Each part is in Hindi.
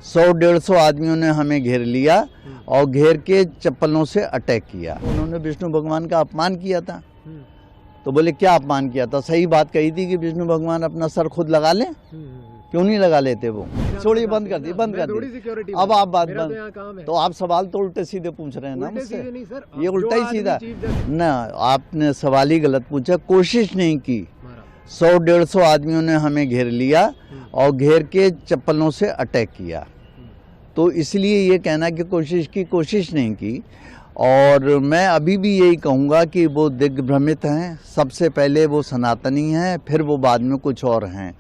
100-150 आदमियों ने हमें घेर लिया और घेर के चप्पलों से अटैक किया। उन्होंने विष्णु भगवान का अपमान किया था। तो बोले क्या अपमान किया था? सही बात कही थी कि विष्णु भगवान अपना सर खुद लगा लें। क्यों नहीं लगा लेते वो? छोड़िए, बंद कर दी, बंद कर दी। अब आप बात बंद। तो आप सवाल तो उल्टे सीधे पूछ रहे हैं ना मुझसे। ये उल्टा ही सीधा ना, आपने सवाल ही गलत पूछा। कोशिश नहीं की। 100-150 आदमियों ने हमें घेर लिया और घेर के चप्पलों से अटैक किया। तो इसलिए ये कहना कि कोशिश नहीं की। और मैं अभी भी यही कहूँगा कि वो दिग्भ्रमित हैं। सबसे पहले वो सनातनी हैं, फिर वो बाद में कुछ और हैं।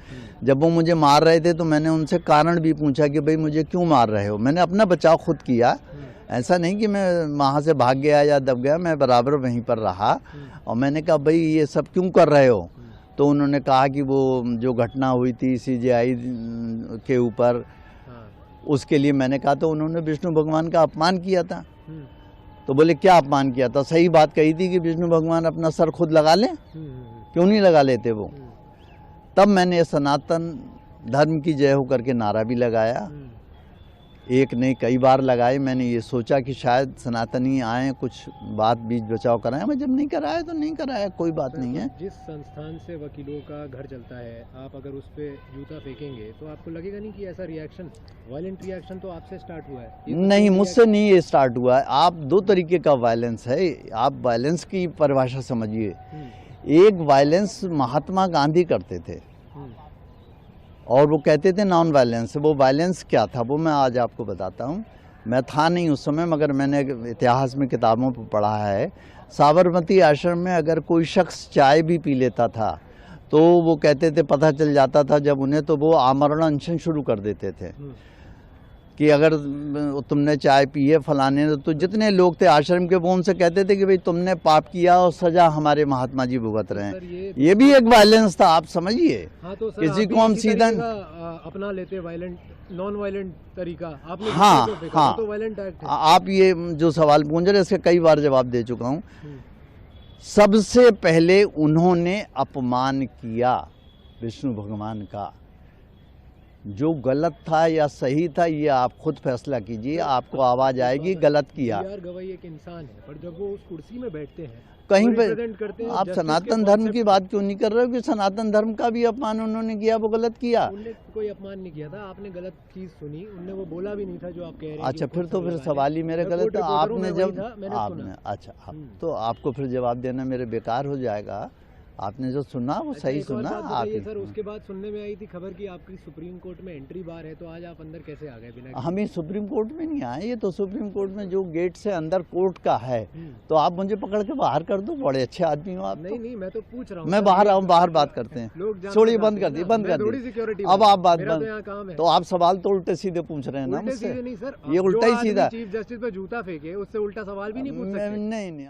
जब वो मुझे मार रहे थे तो मैंने उनसे कारण भी पूछा कि भाई मुझे क्यों मार रहे हो। मैंने अपना बचाव खुद किया, ऐसा नहीं कि मैं वहाँ से भाग गया या दब गया, मैं बराबर वहीं पर रहा। और मैंने कहा भाई ये सब क्यों कर रहे हो? तो उन्होंने कहा कि वो जो घटना हुई थी CJI के ऊपर, उसके लिए मैंने कहा। तो उन्होंने विष्णु भगवान का अपमान किया था। तो बोले क्या अपमान किया था? सही बात कही थी कि विष्णु भगवान अपना सर खुद लगा लें। क्यों नहीं लगा लेते वो? तब मैंने सनातन धर्म की जय हो करके नारा भी लगाया। एक नहीं कई बार लगाए। मैंने ये सोचा कि शायद सनातनी आए, कुछ बात बीच बचाव कराएं। मैं जब नहीं कराया तो नहीं कराया, कोई बात नहीं है। जिस संस्थान से वकीलों का घर चलता है, आप अगर उस पे जूता फेंकेंगे तो आपको लगेगा नहीं कि ऐसा रिएक्शन, वायलेंट रिएक्शन तो आपसे स्टार्ट हुआ है? नहीं, मुझसे नहीं ये स्टार्ट हुआ है। आप दो तरीके का वायलेंस है। आप वायलेंस की परिभाषा समझिए। एक वायलेंस महात्मा गांधी करते थे और वो कहते थे नॉन वायलेंस। वो वायलेंस क्या था वो मैं आज आपको बताता हूँ। मैं था नहीं उस समय, मगर मैंने इतिहास में किताबों पर पढ़ा है। साबरमती आश्रम में अगर कोई शख्स चाय भी पी लेता था तो वो कहते थे, पता चल जाता था जब उन्हें, तो वो आमरण अनशन शुरू कर देते थे कि अगर तुमने चाय पी है फलाने ने, तो जितने लोग थे आश्रम के वो उनसे कहते थे कि भाई तुमने पाप किया और सजा हमारे महात्मा जी भुगत रहे हैं। ये भी एक वायलेंस था, आप समझिए। हाँ, तो किसी को हम सीधा अपना लेते वायलेंट, नॉन वायलेंट तरीका आपने। हाँ, तो वायलेंट एक्ट है। आप ये जो सवाल पूछ रहे हैं इसके कई बार जवाब दे चुका हूँ। सबसे पहले उन्होंने अपमान किया विष्णु भगवान का। जो गलत था या सही था ये आप खुद फैसला कीजिए, आपको आवाज आएगी गलत किया। गवाही एक इंसान है, पर जब वो उस कुर्सी में बैठते हैं कहीं पे, आप सनातन धर्म की बात क्यों नहीं कर रहे हो कि सनातन धर्म का भी अपमान उन्होंने किया, वो गलत किया? उन्होंने कोई अपमान नहीं किया था, आपने गलत चीज सुनी, उन्होंने वो बोला भी नहीं था जो आप कह रहे हैं। अच्छा, फिर तो फिर सवाल ही मेरे गलत था। आपने जब आपने अच्छा, तो आपको फिर जवाब देना मेरे बेकार हो जाएगा। आपने जो सुना वो सही सुना। आप सर, उसके बाद सुनने में आई थी खबर कि आपकी सुप्रीम कोर्ट में एंट्री बार है, तो आज आप अंदर कैसे आ गए बिना? हम सुप्रीम कोर्ट में नहीं आए। ये तो सुप्रीम कोर्ट में जो गेट से अंदर कोर्ट का है, तो आप मुझे पकड़ के बाहर कर दो। बड़े अच्छे आदमी हो आप। नहीं, मैं तो पूछ रहा हूँ। मैं बाहर आऊँ, बाहर बात करते हैं। छोड़िए, बंद कर दी, बंद कर दी। अब आप बात बंद। तो आप सवाल तो उल्टे सीधे पूछ रहे हैं ना मुझसे। नहीं सर, ये उल्टा ही सीधा। चीफ जस्टिस पे जूता फेंके, उससे उल्टा सवाल भी नहीं पूछ सकते। नहीं।